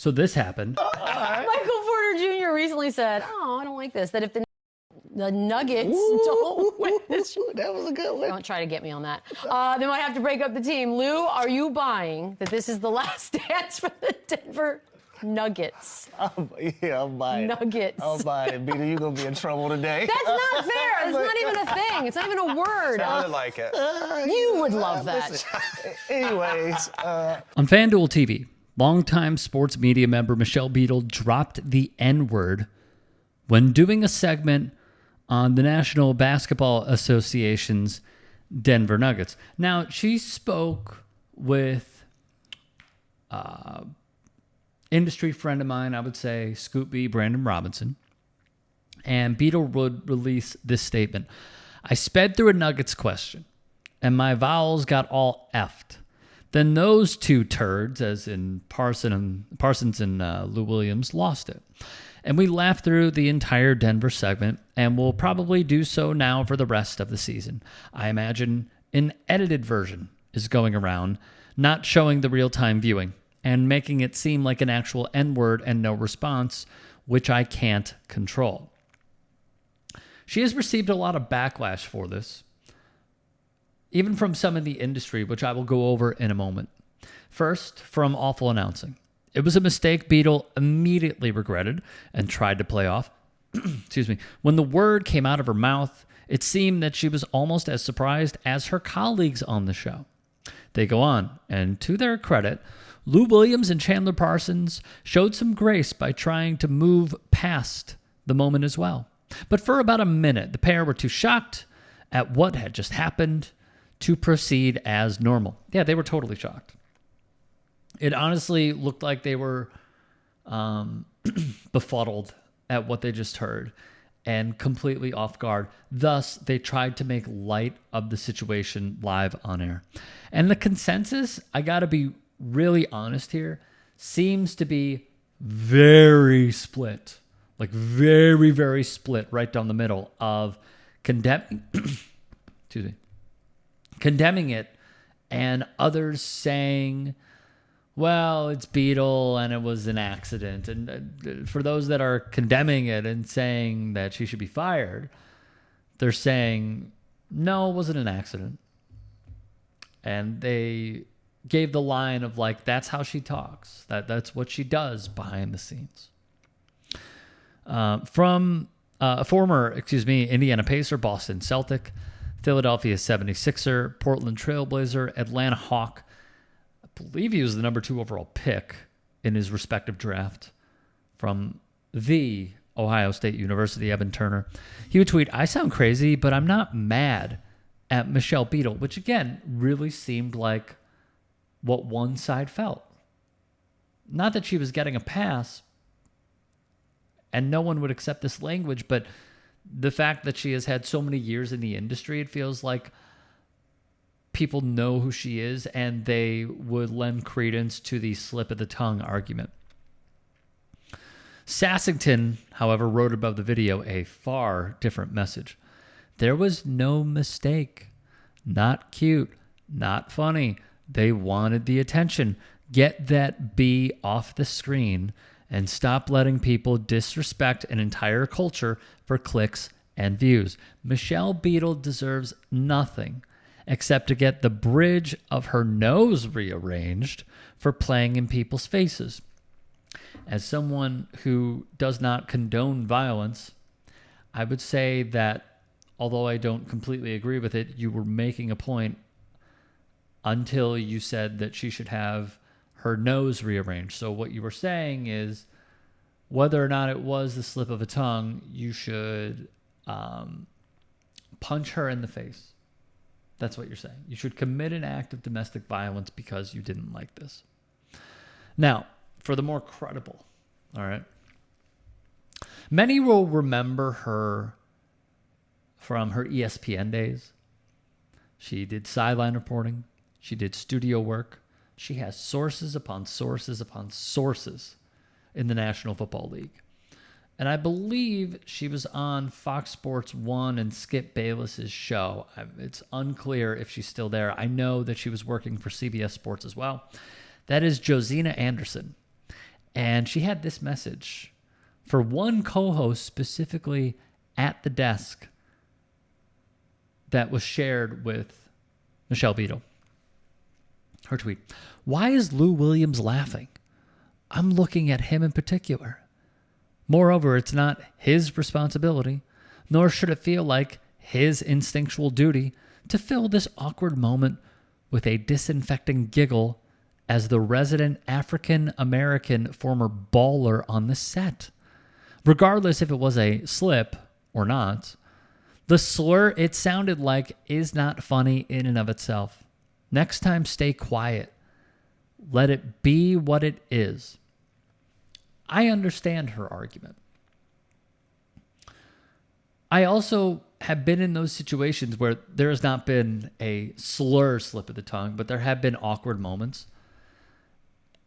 So this happened. Michael Porter Jr. recently said, "Oh, I don't like this. That if the Nuggets don't win this, that was a good one. Don't try to get me on that. They might have to break up the team." Lou, are you buying that this is the last dance for the Denver Nuggets? Yeah, I'm buying. Nuggets. I'm buying it. Beadle, you're going to be in trouble today. That's not fair. It's not even a thing. It's not even a word. Sounded like it. You would love that. Listen, anyways. On FanDuel TV, longtime sports media member Michelle Beadle dropped the N-word when doing a segment on the National Basketball Association's Denver Nuggets. Now, she spoke with industry friend of mine, I would say, Scoop B, Brandon Robinson, and Beadle would release this statement. "I sped through a Nuggets question, and my vowels got all effed. Then those two turds, as in Parsons and Lou Williams, lost it. And we laughed through the entire Denver segment, and we'll probably do so now for the rest of the season. I imagine an edited version is going around, not showing the real-time viewing, and making it seem like an actual N-word and no response, which I can't control." She has received a lot of backlash for this, even from some in the industry, which I will go over in a moment. First, from awful announcing. It was a mistake Beadle immediately regretted and tried to play off. Excuse me. When the word came out of her mouth, it seemed that she was almost as surprised as her colleagues on the show. They go on, and to their credit, Lou Williams and Chandler Parsons showed some grace by trying to move past the moment as well. But for about a minute, the pair were too shocked at what had just happened to proceed as normal. Yeah, they were totally shocked. It honestly looked like they were befuddled at what they just heard and completely off guard. Thus, they tried to make light of the situation live on air. And the consensus, I got to be really honest here, seems to be very split. Like very, very split right down the middle of condemning it, and others saying, well, it's Beadle and it was an accident. And for those that are condemning it and saying that she should be fired, they're saying, no, it wasn't an accident. And they gave the line of like, that's how she talks. That's what she does behind the scenes. From a former, Indiana Pacer, Boston Celtic, Philadelphia 76er, Portland Trailblazer, Atlanta Hawk. I believe he was the number 2 overall pick in his respective draft from the Ohio State University, Evan Turner. He would tweet, "I sound crazy, but I'm not mad at Michelle Beadle," which again really seemed like what one side felt. Not that she was getting a pass, and no one would accept this language, but the fact that she has had so many years in the industry, it feels like people know who she is and they would lend credence to the slip of the tongue argument. Sassington, however, wrote above the video a far different message. "There was no mistake. Not cute. Not funny. They wanted the attention. Get that B off the screen and stop letting people disrespect an entire culture for clicks and views. Michelle Beadle deserves nothing except to get the bridge of her nose rearranged for playing in people's faces." As someone who does not condone violence, I would say that although I don't completely agree with it, you were making a point until you said that she should have her nose rearranged. So what you were saying is whether or not it was the slip of a tongue, you should punch her in the face. That's what you're saying. You should commit an act of domestic violence because you didn't like this. Now, for the more credible, all right? Many will remember her from her ESPN days. She did sideline reporting. She did studio work. She has sources upon sources upon sources in the National Football League. And I believe she was on Fox Sports 1 and Skip Bayless's show. It's unclear if she's still there. I know that she was working for CBS Sports as well. That is Josina Anderson. And she had this message for one co-host specifically at the desk that was shared with Michelle Beadle. Her tweet: "Why is Lou Williams laughing? I'm looking at him in particular. Moreover, it's not his responsibility, nor should it feel like his instinctual duty to fill this awkward moment with a disinfecting giggle as the resident African-American former baller on the set. Regardless if it was a slip or not, the slur it sounded like is not funny in and of itself. Next time, stay quiet. Let it be what it is." I understand her argument. I also have been in those situations where there has not been a slur slip of the tongue, but there have been awkward moments.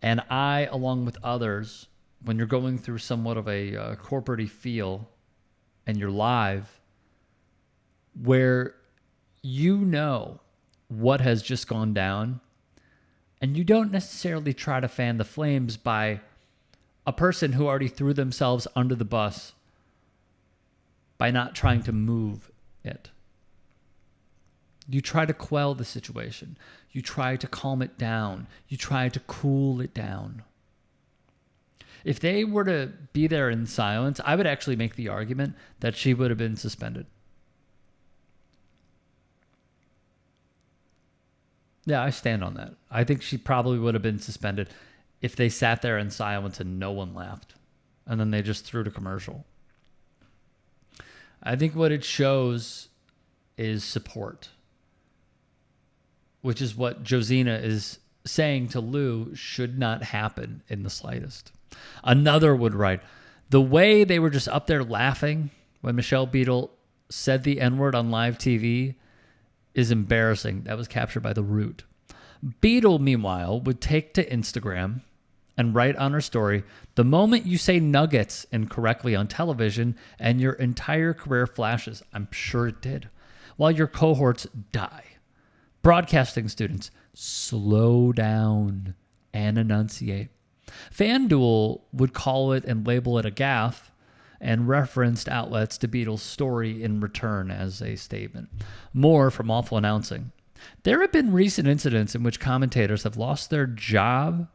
And I, along with others, when you're going through somewhat of a corporate-y feel and you're live, where you know what has just gone down, and you don't necessarily try to fan the flames by a person who already threw themselves under the bus by not trying to move it. You try to quell the situation. You try to calm it down. You try to cool it down. If they were to be there in silence, I would actually make the argument that she would have been suspended. Yeah, I stand on that. I think she probably would have been suspended if they sat there in silence and no one laughed, and then they just threw to commercial. I think what it shows is support, which is what Josina is saying to Lou should not happen in the slightest. Another would write, "The way they were just up there laughing when Michelle Beadle said the N-word on live TV is embarrassing. That was captured by The Root." Beadle, meanwhile, would take to Instagram and write on her story, "The moment you say nuggets incorrectly on television and your entire career flashes." I'm sure it did. "While your cohorts die. Broadcasting students, slow down and enunciate." FanDuel would call it and label it a gaffe and referenced outlets to Beadle's story in return as a statement. More from Awful Announcing. There have been recent incidents in which commentators have lost their job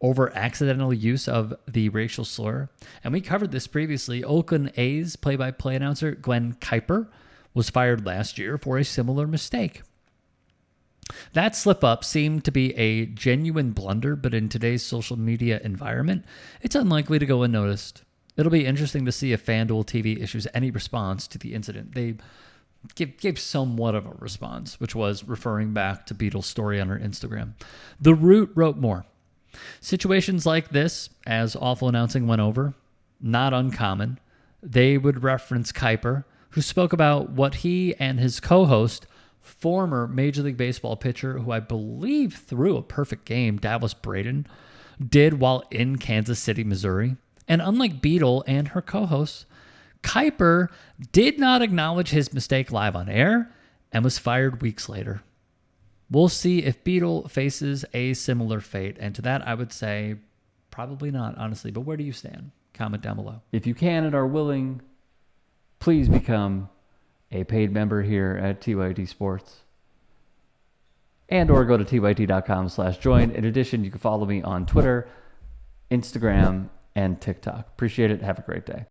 over accidental use of the racial slur. And we covered this previously. Oakland A's play-by-play announcer Glenn Kuiper was fired last year for a similar mistake. That slip-up seemed to be a genuine blunder, but in today's social media environment, it's unlikely to go unnoticed. It'll be interesting to see if FanDuel TV issues any response to the incident. They gave somewhat of a response, which was referring back to Beadle's story on her Instagram. The Root wrote more. "Situations like this, as Awful Announcing went over, not uncommon. They would reference Kuiper, who spoke about what he and his co-host, former Major League Baseball pitcher, who I believe threw a perfect game, Dallas Braden, did while in Kansas City, Missouri. And unlike Beadle and her co-hosts, Kuiper did not acknowledge his mistake live on air and was fired weeks later. We'll see if Beadle faces a similar fate. And to that, I would say probably not, honestly. But where do you stand? Comment down below. If you can and are willing, please become a paid member here at TYT Sports. And or go to tyt.com/join. In addition, you can follow me on Twitter, Instagram, and TikTok. Appreciate it. Have a great day.